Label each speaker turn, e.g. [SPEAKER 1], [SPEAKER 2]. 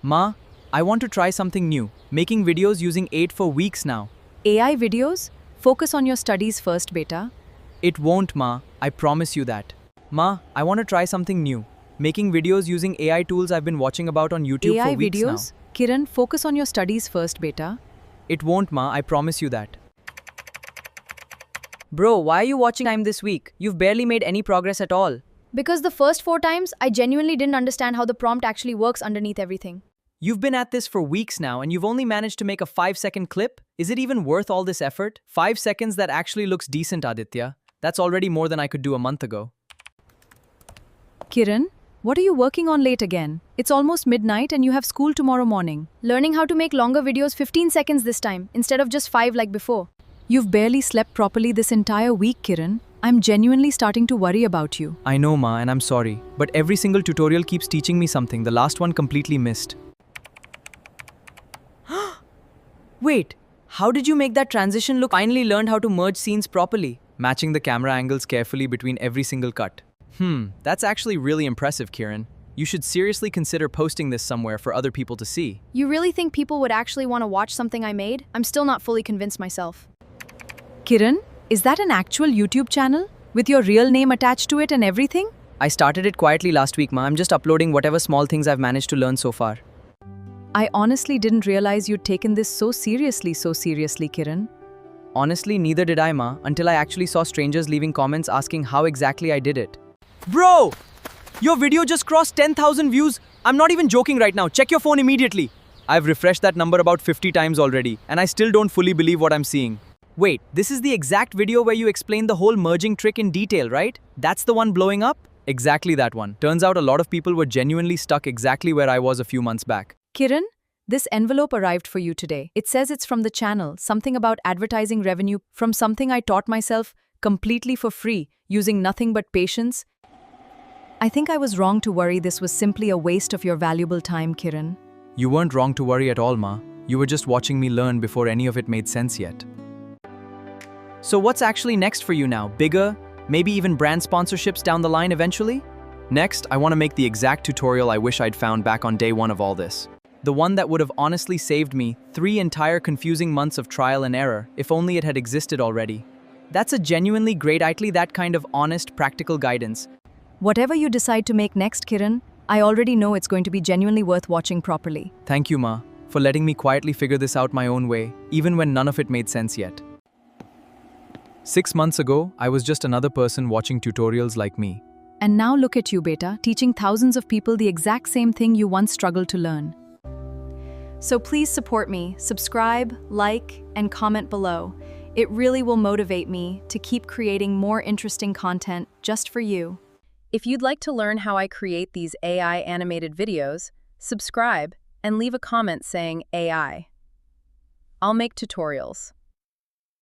[SPEAKER 1] Ma, I want to try something new, making videos using 8 for weeks now.
[SPEAKER 2] AI videos? Focus on your studies first, beta.
[SPEAKER 1] It won't, Ma, I promise you that. Ma, I want to try something new, making videos using AI tools I've been watching about on YouTube
[SPEAKER 2] AI
[SPEAKER 1] for weeks
[SPEAKER 2] videos?
[SPEAKER 1] now.
[SPEAKER 2] Kiran, focus on your studies first, beta.
[SPEAKER 1] It won't, Ma, I promise you that.
[SPEAKER 3] Bro, why are you watching time this week? You've barely made any progress at all.
[SPEAKER 4] Because the first 4 times, I genuinely didn't understand how the prompt actually works underneath everything.
[SPEAKER 1] You've been at this for weeks now and you've only managed to make a 5-second clip? Is it even worth all this effort? 5 seconds that actually looks decent, Aditya. That's already more than I could do a month ago.
[SPEAKER 2] Kiran, what are you working on late again? It's almost midnight and you have school tomorrow morning.
[SPEAKER 4] Learning how to make longer videos 15 seconds this time, instead of just 5 like before.
[SPEAKER 2] You've barely slept properly this entire week, Kiran. I'm genuinely starting to worry about you.
[SPEAKER 1] I know, Ma, and I'm sorry, but every single tutorial keeps teaching me something. The last one completely missed.
[SPEAKER 3] Wait, how did you make that transition look? Finally learned how to merge scenes properly.
[SPEAKER 1] Matching the camera angles carefully between every single cut. That's actually really impressive, Kiran. You should seriously consider posting this somewhere for other people to see.
[SPEAKER 4] You really think people would actually want to watch something I made? I'm still not fully convinced myself.
[SPEAKER 2] Kiran, is that an actual YouTube channel? With your real name attached to it and everything?
[SPEAKER 3] I started it quietly last week, ma. I'm just uploading whatever small things I've managed to learn so far.
[SPEAKER 2] I honestly didn't realize you'd taken this so seriously, Kiran.
[SPEAKER 3] Honestly, neither did I, ma, until I actually saw strangers leaving comments asking how exactly I did it.
[SPEAKER 1] Bro! Your video just crossed 10,000 views. I'm not even joking right now. Check your phone immediately. I've refreshed that number about 50 times already, and I still don't fully believe what I'm seeing. Wait, this is the exact video where you explain the whole merging trick in detail, right? That's the one blowing up? Exactly that one. Turns out a lot of people were genuinely stuck exactly where I was a few months back.
[SPEAKER 2] Kiran, this envelope arrived for you today. It says it's from the channel, something about advertising revenue from something I taught myself completely for free, using nothing but patience. I think I was wrong to worry this was simply a waste of your valuable time, Kiran.
[SPEAKER 1] You weren't wrong to worry at all, Ma. You were just watching me learn before any of it made sense yet. So what's actually next for you now? Bigger? Maybe even brand sponsorships down the line eventually? Next, I want to make the exact tutorial I wish I'd found back on day 1 of all this. The one that would have honestly saved me 3 entire confusing months of trial and error, if only it had existed already. That's a genuinely great idea, that kind of honest, practical guidance.
[SPEAKER 2] Whatever you decide to make next, Kiran, I already know it's going to be genuinely worth watching properly.
[SPEAKER 1] Thank you, Ma, for letting me quietly figure this out my own way, even when none of it made sense yet. 6 months ago, I was just another person watching tutorials like me.
[SPEAKER 2] And now look at you, beta, teaching thousands of people the exact same thing you once struggled to learn. So please support me, subscribe, like, and comment below. It really will motivate me to keep creating more interesting content just for you. If you'd like to learn how I create these AI animated videos, subscribe and leave a comment saying AI. I'll make tutorials.